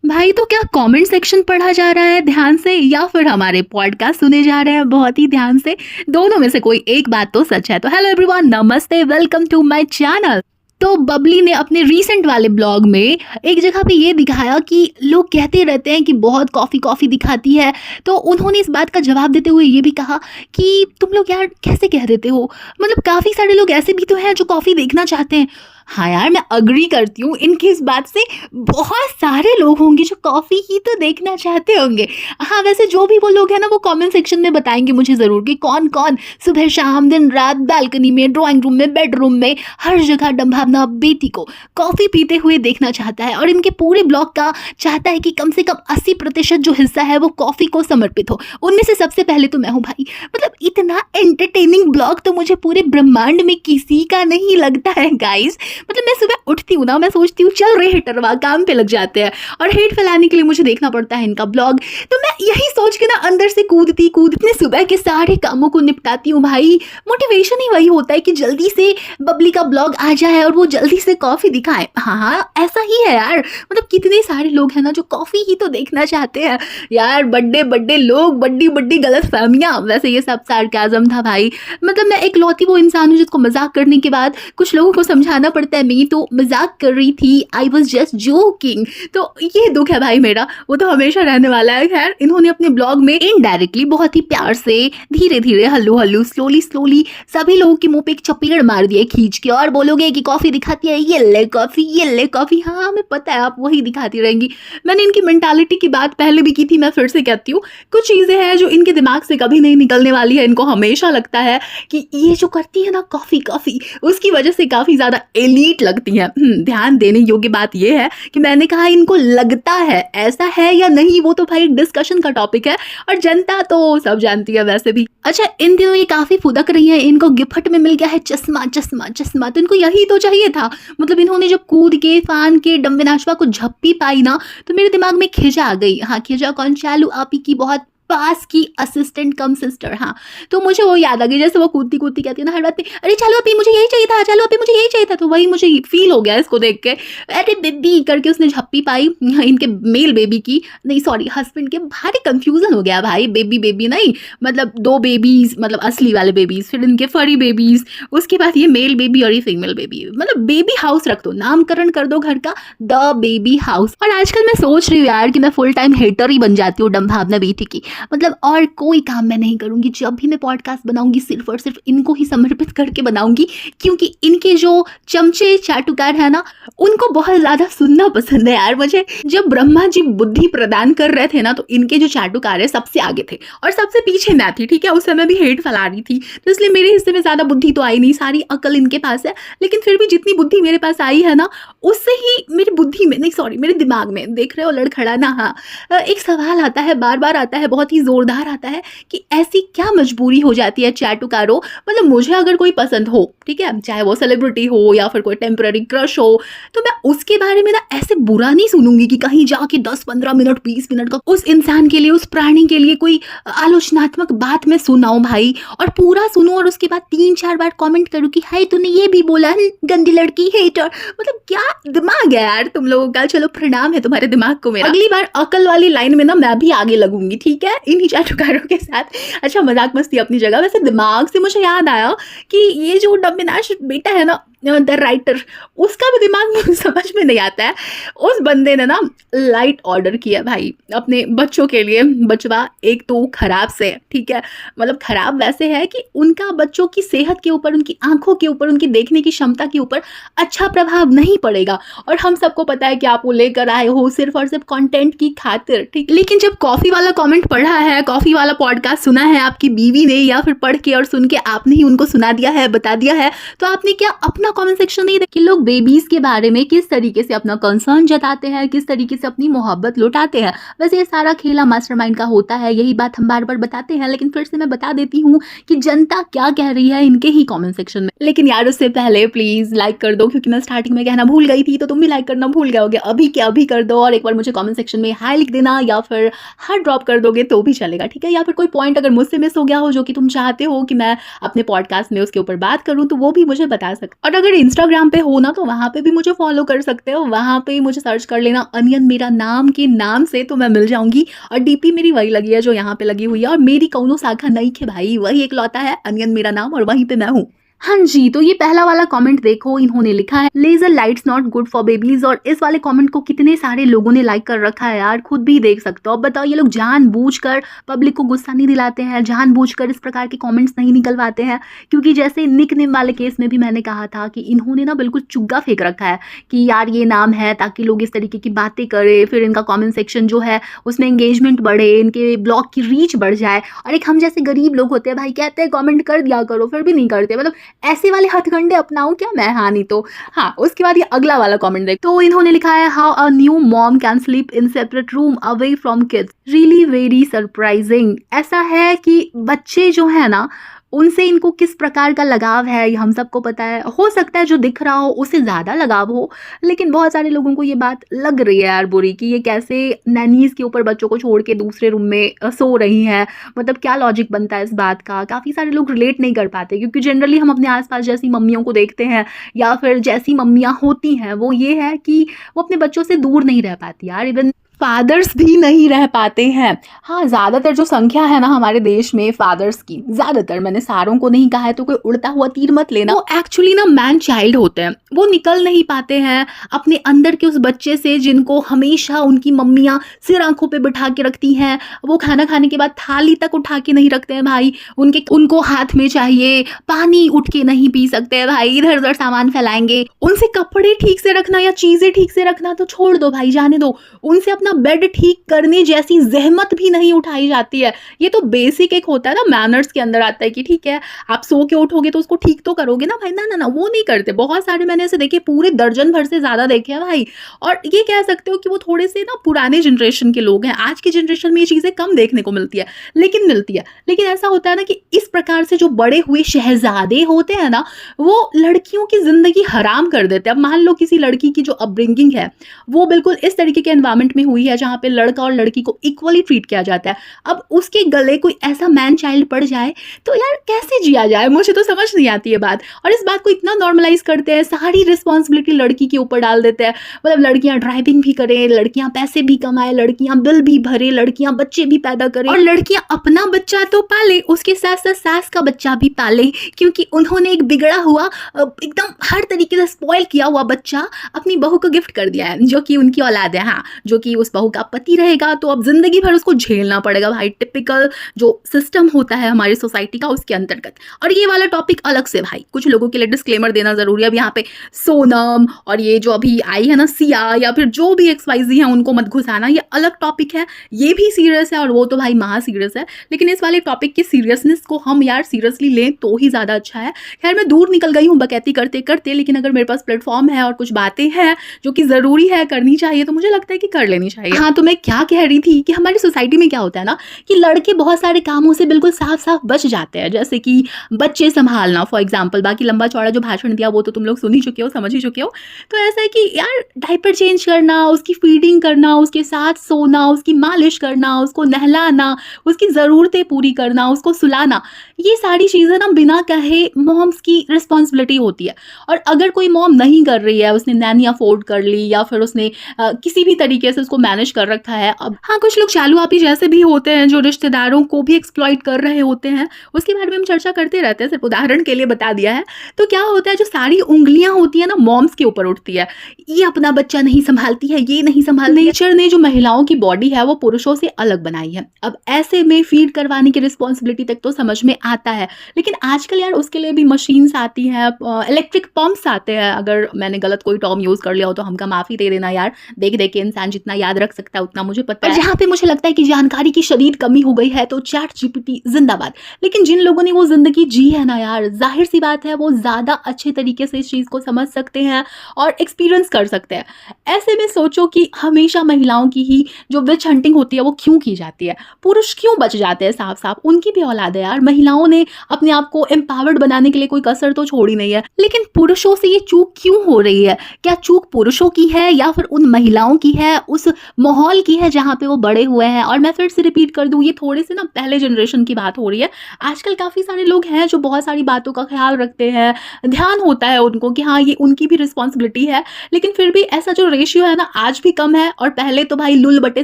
भाई तो क्या कमेंट सेक्शन पढ़ा जा रहा है ध्यान से या फिर हमारे पॉडकास्ट सुने जा रहे हैं बहुत ही ध्यान से? दोनों में से कोई एक बात तो सच है। तो हेलो एवरीवन, नमस्ते, वेलकम टू माय चैनल। तो बबली ने अपने रीसेंट वाले ब्लॉग में एक जगह पे ये दिखाया कि लोग कहते रहते हैं कि बहुत कॉफ़ी कॉफ़ी दिखाती है। तो उन्होंने इस बात का जवाब देते हुए ये भी कहा कि तुम लोग यार कैसे कह देते हो, मतलब काफ़ी सारे लोग ऐसे भी तो हैं जो कॉफ़ी देखना चाहते हैं। हाँ यार, मैं अग्री करती हूँ इनकी इस बात से। बहुत सारे लोग होंगे जो कॉफ़ी ही तो देखना चाहते होंगे। हाँ, वैसे जो भी वो लोग हैं ना, वो कमेंट सेक्शन में बताएंगे मुझे ज़रूर कि कौन कौन सुबह शाम दिन रात बालकनी में, ड्राइंग रूम में, बेडरूम में, हर जगह डम्भावना बेटी को कॉफ़ी पीते हुए देखना चाहता है। और इनके पूरे ब्लॉग का चाहता है कि कम से कम 80% जो हिस्सा है वो कॉफ़ी को समर्पित हो। उनमें से सबसे पहले तो मैं हूँ भाई। मतलब इतना एंटरटेनिंग ब्लॉग तो मुझे पूरे ब्रह्मांड में किसी का नहीं लगता है गाइस। मतलब मैं सुबह उठती हूँ ना, मैं सोचती हूँ चल रहे हेटरवा काम पे लग जाते हैं और हेट फैलाने के लिए मुझे देखना पड़ता है इनका ब्लॉग। तो मैं यही सोच के ना अंदर से कूदती अपने सुबह के सारे कामों को निपटाती हूँ भाई। मोटिवेशन ही वही होता है कि जल्दी से बबली का ब्लॉग आ जाए और वो जल्दी से कॉफ़ी दिखाए। हाँ, ऐसा ही है यार। मतलब कितने सारे लोग हैं ना जो कॉफ़ी ही तो देखना चाहते हैं यार। बड्डे बड्डे लोग, बड्डी बड्डी गलत फहमियाँ। वैसे ये सब सार्काज़म था भाई। मतलब मैं एक लौती वो इंसान हूँ जिसको मजाक करने के बाद कुछ लोगों को समझाना पड़ता है। मैं तो मजाक कर रही थी, आई वॉज जस्ट जोकिंग। तो ये दुख है भाई मेरा, वो तो हमेशा रहने वाला है। खैर, इन्होंने अपने ब्लॉग में इनडायरेक्टली बहुत ही प्यार से धीरे धीरे हल्लू हल्लू स्लोली स्लोली सभी लोगों के मुंह पे एक चपेड़ मार दिया खींच के। और बोलोगे कि कॉफी दिखाती है, ये ले कॉफी, ये ले कॉफी। हाँ, हमें पता है आप वही दिखाती रहेंगी। मैंने इनकी मेंटालिटी की बात पहले भी की थी, मैं फिर से कहती हूँ। कुछ चीजें हैं जो इनके दिमाग से कभी नहीं निकलने वाली है। इनको हमेशा लगता है कि ये जो करती है ना कॉफी कॉफी, उसकी वजह से काफी ज्यादा एलीट लगती है। ध्यान देने योग्य बात यह है कि मैंने कहा इनको लगता है, ऐसा है या नहीं वो तो भाई डिस्कशन का टॉपिक है और जनता तो सब जानती है वैसे भी। अच्छा, इन दिनों ये काफी फुदक रही है, इनको गिफ्ट में मिल गया है चश्मा चश्मा चश्मा। तो इनको यही तो चाहिए था। मतलब इन्होंने जब कूद के फान के डम विनाशवा को झप्पी पाई ना, तो मेरे दिमाग में खिजा आ गई। हाँ, खिजा कौन? चालू आपी की बहुत पास की असिस्टेंट कम सिस्टर। हाँ, तो मुझे वो याद आ गई, जैसे वो कूदती कूदती कहती है ना हर बात में, अरे चलो अभी मुझे यही चाहिए था, चलो अभी मुझे यही चाहिए था। तो वही मुझे फील हो गया इसको देख के। अरे बेबी करके उसने झप्पी पाई इनके मेल बेबी की, नहीं सॉरी हस्बैंड के। भारी कंफ्यूजन हो गया भाई। बेबी बेबी नहीं, मतलब 2 बेबीज, मतलब असली वाले बेबीज, फिर इनके फरी बेबीज, उसके बाद ये मेल बेबी और ये फीमेल बेबी। मतलब बेबी हाउस रख दो, नामकरण कर दो घर का द बेबी हाउस। और आजकल मैं सोच रही हूँ यार कि मैं फुल टाइम हेटर ही बन जाती हूँ डम्भावना बेटी की। मतलब और कोई काम मैं नहीं करूंगी। जब भी मैं पॉडकास्ट बनाऊंगी सिर्फ और सिर्फ इनको ही समर्पित करके बनाऊंगी, क्योंकि इनके जो चमचे चाटुकार है ना, उनको बहुत ज्यादा सुनना पसंद है यार मुझे। जब ब्रह्मा जी बुद्धि प्रदान कर रहे थे ना, तो इनके जो चाटुकार है सबसे आगे थे और सबसे पीछे मैं थी। ठीक है, उस समय भी हेट फैला रही थी, तो इसलिए मेरे हिस्से में ज्यादा बुद्धि तो आई नहीं, सारी अकल इनके पास है। लेकिन फिर भी जितनी बुद्धि मेरे पास आई है ना, उससे ही मेरी बुद्धि में नहीं, सॉरी मेरे दिमाग में, देख रहे हो लड़खड़ा ना, हाँ, एक सवाल आता है, बार बार आता है, बहुत ही जोरदार आता है कि ऐसी क्या मजबूरी हो जाती है चाटुकारों। मतलब मुझे अगर कोई पसंद हो, ठीक है, चाहे वो सेलिब्रिटी हो या फिर कोई टेम्पररी क्रश हो, तो मैं उसके बारे में ना ऐसे बुरा नहीं सुनूंगी कि कहीं जाके 10-15 मिनट 20 मिनट का उस इंसान के लिए, उस प्राणी के लिए कोई आलोचनात्मक बात मैं सुनाऊं भाई, और पूरा सुनूं और उसके बाद 3-4 बार कमेंट करूं कि हाय तूने ये भी बोला, गंदी लड़की, हेटर। मतलब क्या दिमाग है यार तुम लोगों का। चलो प्रणाम है तुम्हारे दिमाग को मेरा। अगली बार अकल वाली लाइन में ना मैं भी आगे लगूंगी, ठीक है, इन्हीं चाटुकारों के साथ। अच्छा, मजाक मस्ती अपनी जगह। वैसे दिमाग से मुझे याद आया कि ये जो डम्बिनाश बेटा है ना, द राइटर, उसका भी दिमाग मुझे समझ में नहीं आता है। उस बंदे ने ना लाइट ऑर्डर किया भाई अपने बच्चों के लिए। बचवा एक तो खराब से, ठीक है, मतलब खराब वैसे है कि उनका बच्चों की सेहत के ऊपर, उनकी आंखों के ऊपर, उनकी देखने की क्षमता के ऊपर अच्छा प्रभाव नहीं पड़ेगा। और हम सबको पता है कि आप वो लेकर आए हो सिर्फ और सिर्फ कंटेंट की खातिर, ठीक। लेकिन जब कॉफी वाला कमेंट पढ़ा है, कॉफी वाला पॉडकास्ट सुना है आपकी बीवी ने, या फिर पढ़ के और सुन के आपने ही उनको सुना दिया है, बता दिया है, तो आपने क्या अपना कमेंट सेक्शन नहीं देखा कि लोग बेबीज के बारे में किस तरीके से अपना कंसर्न जताते हैं, किस तरीके से अपनी मोहब्बत लुटाते हैं। वैसे ये सारा खेला मास्टरमाइंड का होता है, यही बात हम बार बार बताते हैं, लेकिन फिर से मैं बता देती हूँ कि जनता क्या कह रही है इनके ही कमेंट सेक्शन में। लेकिन यार उससे पहले प्लीज लाइक कर दो, क्योंकि मैं स्टार्टिंग में कहना भूल गई थी, तो तुम भी लाइक करना भूल गए, अभी के अभी कर दो। और एक बार मुझे कमेंट सेक्शन में हाई लिख देना, या फिर हार्ट ड्रॉप कर दोगे तो भी चलेगा, ठीक है। या फिर कोई पॉइंट अगर मुझसे मिस हो गया हो जो कि तुम चाहते हो कि मैं अपने पॉडकास्ट में उसके ऊपर बात करूं, तो वो भी मुझे बता सकते। और अगर इंस्टाग्राम पे हो ना तो वहाँ पे भी मुझे फॉलो कर सकते हो, वहाँ पे मुझे सर्च कर लेना अनियन मीरा नाम के नाम से, तो मैं मिल जाऊंगी। और डीपी मेरी वही लगी है जो यहाँ पे लगी हुई है, और मेरी कौनो शाखा नहीं है भाई, वही इकलौता है अनियन मीरा नाम, और वहीं पे मैं हूँ। हाँ जी, तो ये पहला वाला कमेंट देखो, इन्होंने लिखा है laser lights not good for babies, और इस वाले कमेंट को कितने सारे लोगों ने लाइक कर रखा है यार, खुद भी देख सकते हो। अब बताओ, ये लोग जानबूझकर पब्लिक को गुस्सा नहीं दिलाते हैं, जानबूझकर इस प्रकार के कमेंट्स नहीं निकलवाते हैं, क्योंकि जैसे निक नेम वाले केस में भी मैंने कहा था कि इन्होंने ना बिल्कुल चुग्गा फेंक रखा है कि यार ये नाम है ताकि लोग इस तरीके की बातें करें, फिर इनका कॉमेंट सेक्शन जो है उसमें एंगेजमेंट बढ़े, इनके ब्लॉग की रीच बढ़ जाए। और एक हम जैसे गरीब लोग होते हैं भाई, कहते हैं कॉमेंट कर दिया करो, फिर भी नहीं करते। मतलब ऐसे वाले हथकंडे अपनाऊं क्या मैं? हाँ नहीं तो हाँ। उसके बाद ये अगला वाला कमेंट देख, तो इन्होंने लिखा है how a new mom can sleep in separate room away from kids, really very surprising. ऐसा है कि बच्चे जो है ना उनसे इनको किस प्रकार का लगाव है ये हम सबको पता है। हो सकता है जो दिख रहा हो उससे ज़्यादा लगाव हो, लेकिन बहुत सारे लोगों को ये बात लग रही है यार बुरी कि ये कैसे नैनीज़ के ऊपर बच्चों को छोड़ के दूसरे रूम में सो रही हैं। मतलब क्या लॉजिक बनता है इस बात का? काफ़ी सारे लोग रिलेट नहीं कर पाते, क्योंकि जनरली हम अपने आसपास जैसी मम्मियों को देखते हैं या फिर जैसी मम्मियाँ होती हैं वो ये है कि वो अपने बच्चों से दूर नहीं रह पाती यार, इवन फादर्स भी नहीं रह पाते हैं। हाँ, ज़्यादातर जो संख्या है ना हमारे देश में फादर्स की, ज़्यादातर, मैंने सारों को नहीं कहा है तो कोई उड़ता हुआ तीर मत लेना, वो एक्चुअली ना मैन चाइल्ड होते हैं। वो निकल नहीं पाते हैं अपने अंदर के उस बच्चे से जिनको हमेशा उनकी मम्मियाँ सिर आंखों पे बिठा के रखती हैं। वो खाना खाने के बाद थाली तक उठा के नहीं रखते हैं भाई, उनको हाथ में चाहिए, पानी उठ के नहीं पी सकते हैं भाई, इधर उधर सामान फैलाएंगे। उनसे कपड़े ठीक से रखना या चीज़ें ठीक से रखना तो छोड़ दो भाई, जाने दो। उनसे अपना बेड ठीक करने जैसी जहमत भी नहीं उठाई जाती है। ये तो बेसिक एक होता है ना, मैनर्स के अंदर आता है कि ठीक है आप सो के उठोगे तो उसको ठीक तो करोगे ना भाई। ना ना ना, वो नहीं करते। बहुत सारे मैंने ऐसे देखे, पूरे दर्जन भर से ज्यादा देखे हैं भाई। और ये कह सकते हो कि वो थोड़े से ना पुराने जनरेशन के लोग हैं। आज की जनरेशन में ये चीजें कम देखने को मिलती है, लेकिन मिलती है। लेकिन ऐसा होता है ना कि इस प्रकार से जो बड़े हुए शहजादे होते हैं ना, वो लड़कियों की जिंदगी हराम कर देते हैं। अब मान लो किसी लड़की की जो अपब्रिंगिंग है वो बिल्कुल इस तरीके के एनवायरमेंट में हुई है जहाँ पे लड़का और लड़की को इक्वली ट्रीट किया जाता है। अब उसके गले कोई ऐसा मैन चाइल्ड पड़ जाए तो यार कैसे जिया जाए? मुझे तो समझ नहीं आती है बात। और इस बात को इतना नॉर्मलाइज करते हैं, सारी रिस्पॉन्सिबिलिटी लड़की के ऊपर डाल देते हैं। मतलब लड़कियां ड्राइविंग भी करें, लड़कियां पैसे भी कमाए, लड़कियां बिल भी भरे, लड़कियां बच्चे भी पैदा करें, और लड़कियां अपना बच्चा तो पाले, उसके साथ साथ सास का बच्चा भी पाले, क्योंकि उन्होंने एक बिगड़ा हुआ एकदम हर तरीके से स्पॉइल किया हुआ बच्चा अपनी बहू को गिफ्ट कर दिया है, जो कि उनकी औलाद है। हाँ, जो कि उस बहू का पति रहेगा, तो अब जिंदगी भर उसको झेलना पड़ेगा भाई। टिपिकल जो सिस्टम होता है हमारी सोसाइटी का उसके अंतर्गत। और ये वाला टॉपिक अलग से भाई, कुछ लोगों के लिए डिस्क्लेमर देना जरूरी है। अब यहाँ पे सोनम और ये जो अभी आई है ना सिया, या फिर जो भी XYZ है, उनको मत घुसाना, ये अलग टॉपिक है, ये भी सीरियस है और वो तो भाई महा सीरियस है। लेकिन इस वाले टॉपिक की सीरियसनेस को हम यार सीरियसली लें तो ही ज्यादा अच्छा है। खैर मैं दूर निकल गई हूँ बकैती करते करते, लेकिन अगर मेरे पास प्लेटफॉर्म है और कुछ बातें हैं जो कि जरूरी है करनी चाहिए, तो मुझे लगता है कि कर लेनी चाहिए। हाँ, तो मैं क्या कह रही थी कि हमारी सोसाइटी में क्या होता है ना कि लड़के बहुत सारे कामों से बिल्कुल साफ साफ बच जाते हैं, जैसे कि बच्चे संभालना फॉर एग्जाम्पल। बाकी लंबा चौड़ा जो भाषण दिया वो तो तुम लोग सुन ही चुके हो, समझ ही चुके हो। तो ऐसा है कि यार डायपर चेंज करना, उसकी फीडिंग करना, उसके साथ सोना, उसकी मालिश करना, उसको नहलाना, उसकी ज़रूरतें पूरी करना, उसको सुलाना, ये सारी चीज़ें ना बिना कहे मॉम्स की रिस्पॉन्सिबिलिटी होती है। और अगर कोई मॉम नहीं कर रही है, उसने नैनी अफोर्ड कर ली या फिर उसने किसी भी तरीके से उसको मैनेज कर रखा है। अब हाँ, कुछ लोग चालू आपी जैसे भी होते हैं जो रिश्तेदारों को भी एक्सप्लॉइट कर रहे होते हैं, उसके बारे में हम चर्चा करते रहते हैं, सिर्फ उदाहरण के लिए बता दिया है। तो क्या होता है, जो सारी उंगलियां होती है ना मॉम्स के ऊपर उठती है, ये अपना बच्चा नहीं संभालती है, ये नहीं संभाल। नेचर ने जो महिलाओं की बॉडी है वो पुरुषों से अलग बनाई है। अब ऐसे में फीड करवाने की रिस्पॉन्सिबिलिटी तक तो समझ में आता है, लेकिन आजकल यार उसके लिए भी मशीन्स आती हैं, इलेक्ट्रिक पंप्स आते हैं। अगर मैंने गलत कोई टर्म यूज कर लिया हो तो हमका माफी दे देना यार, देख देख के इंसान जितना याद रख सकता है उतना मुझे पता है। जहाँ पे मुझे लगता है कि जानकारी की शदीद कमी हो गई है तो ChatGPT जिंदाबाद। लेकिन जिन लोगों ने वो जिंदगी जी है ना यार, जाहिर सी बात है वो ज्यादा अच्छे तरीके से इस चीज को समझ सकते हैं और एक्सपीरियंस कर सकते हैं। ऐसे में सोचो कि हमेशा महिलाओं की ही जो विच हंटिंग होती है वो क्यों की जाती है, पुरुष क्यों बच जाते हैं साफ साफ? उनकी भी औलाद है यार। महिलाओं ने अपने आप को एम्पावर्ड बनाने के लिए कोई कसर तो छोड़ी नहीं है, लेकिन पुरुषों से ये चूक क्यों हो रही है? क्या चूक पुरुषों की है या फिर उन महिलाओं की है, उस माहौल की है जहाँ पे वो बड़े हुए हैं। और मैं फिर से रिपीट कर दूँ, ये थोड़े से ना पहले जनरेशन की बात हो रही है। आजकल काफ़ी सारे लोग हैं जो बहुत सारी बातों का ख्याल रखते हैं, ध्यान होता है उनको कि हाँ, ये उनकी भी रिस्पॉन्सिबिलिटी है। लेकिन फिर भी ऐसा जो रेशियो है ना, आज भी कम है। और पहले तो भाई लुल बटे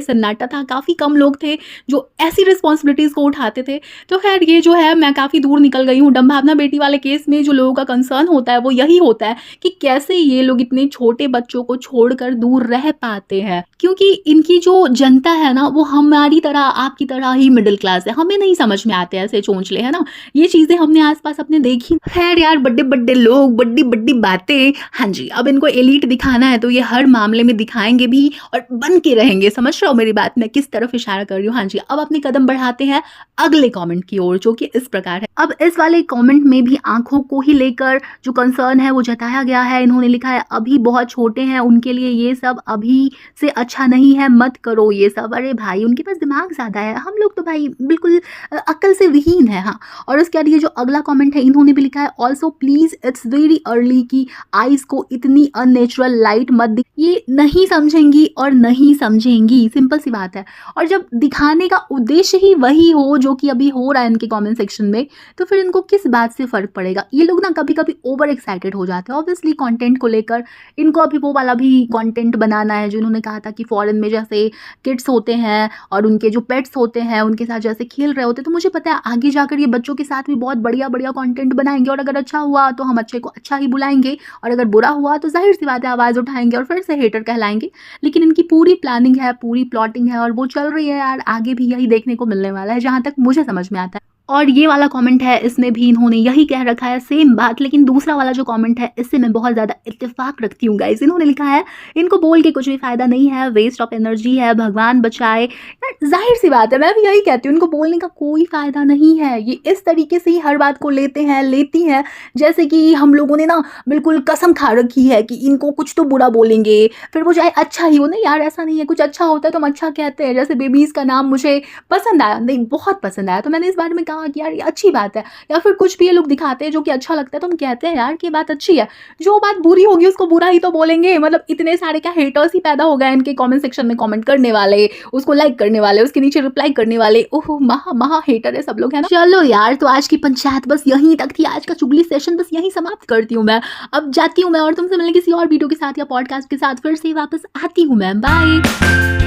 सन्नाटा था, काफ़ी कम लोग थे जो ऐसी रिस्पॉन्सिबिलिटीज़ को उठाते थे। तो खैर ये जो है, मैं काफ़ी दूर निकल गई हूँ। डम्भावना बेटी वाले केस में जो लोगों का कंसर्न होता है वो यही होता है कि कैसे ये लोग इतने छोटे बच्चों को छोड़कर दूर रह पाते हैं, क्योंकि इनकी जो जनता है ना, वो हमारी तरह आपकी तरह ही मिडिल क्लास है। हमें नहीं समझ में आते ऐसे चोंचले, है ना। ये चीज़ें हमने आसपास अपने देखी। खैर यार, बड़े बड़े लोग, बड़ी बड़ी बातें। हाँ जी, अब इनको एलीट दिखाना है तो ये हर मामले में दिखाएंगे भी और बन के रहेंगे। समझ रहे हो मेरी बात, मैं किस तरफ इशारा कर रही हूँ। हाँ जी, अब अपने कदम बढ़ाते हैं अगले कमेंट की ओर, जो कि इस प्रकार है। अब इस वाले कमेंट में भी आंखों को ही लेकर जो कंसर्न है वो जताया गया है। इन्होंने लिखा है, अभी बहुत छोटे हैं, उनके लिए ये सब अभी से अच्छा नहीं है, मत करो ये सब। अरे भाई, उनके पास दिमाग ज़्यादा है, हम लोग तो भाई बिल्कुल अक्ल से विहीन है। हाँ, और उसके बाद ये जो अगला कमेंट है, इन्होंने भी लिखा है, also please it's very early की आइज़ को इतनी अननेचुरल लाइट मत ये नहीं समझेंगी और नहीं समझेंगी, सिंपल सी बात है। और जब दिखाने का उद्देश्य ही वही हो जो कि अभी हो रहा है इनके कमेंट सेक्शन में, तो फिर इनको किस बात से फ़र्क पड़ेगा। ये लोग ना कभी कभी ओवर एक्साइटेड हो जाते हैं ऑब्वियसली कंटेंट को लेकर। इनको अभी वो वाला भी कंटेंट बनाना है जो इन्होंने कहा था कि फॉरेन में जैसे किड्स होते हैं और उनके जो पेट्स होते हैं उनके साथ जैसे खेल रहे होते हैं। तो मुझे पता है आगे जाकर ये बच्चों के साथ भी बहुत बढ़िया बढ़िया कंटेंट बनाएंगे, और अगर अच्छा हुआ तो हम अच्छे को अच्छा ही बुलाएंगे, और अगर बुरा हुआ तो जाहिर सी बात है आवाज़ उठाएंगे और फिर से हेटर कहलाएंगे। लेकिन इनकी पूरी प्लानिंग है, पूरी प्लॉटिंग है, और वो चल रही है यार। आगे भी यही देखने को मिलने वाला है जहाँ तक मुझे समझ में आता है। और ये वाला कमेंट है, इसमें भी इन्होंने यही कह रखा है, सेम बात। लेकिन दूसरा वाला जो कमेंट है, इससे मैं बहुत ज़्यादा इत्तेफाक रखती हूँ गाइस। इन्होंने लिखा है, इनको बोल के कुछ भी फ़ायदा नहीं है, वेस्ट ऑफ एनर्जी है, भगवान बचाए। यार जाहिर सी बात है, मैं भी यही कहती हूँ, इनको बोलने का कोई फ़ायदा नहीं है। ये इस तरीके से ही हर बात को लेते हैं, लेती हैं, जैसे कि हम लोगों ने ना बिल्कुल कसम खा रखी है कि इनको कुछ तो बुरा बोलेंगे, फिर वो चाहे अच्छा ही हो। नहीं यार, ऐसा नहीं है। कुछ अच्छा होता है तो हम अच्छा कहते हैं। जैसे बेबीज़ का नाम मुझे पसंद आया, नहीं बहुत पसंद आया, तो मैंने इस बारे में कहा कि यार ये अच्छी बात है। या फिर कुछ भी ये लोग दिखाते हैं जो कि अच्छा लगता है तो हम कहते हैं यार कि ये बात अच्छी है। जो बात बुरी होगी उसको बुरा ही तो बोलेंगे। मतलब इतने सारे क्या हेटर्स ही पैदा हो गए इनके कमेंट सेक्शन में, कमेंट करने वाले, उसको लाइक करने वाले, उसके नीचे रिप्लाई करने वाले। ओह, महा हेटर है सब लोग, है ना। चलो यार, तो आज की पंचायत बस यहीं तक थी। आज का चुगली सेशन बस यहीं समाप्त करती हूँ मैं। अब जाती हूँ मैं, और तुमसे मिलने किसी और वीडियो के साथ या पॉडकास्ट के साथ फिर से वापस आती हूँ मैं। बाय।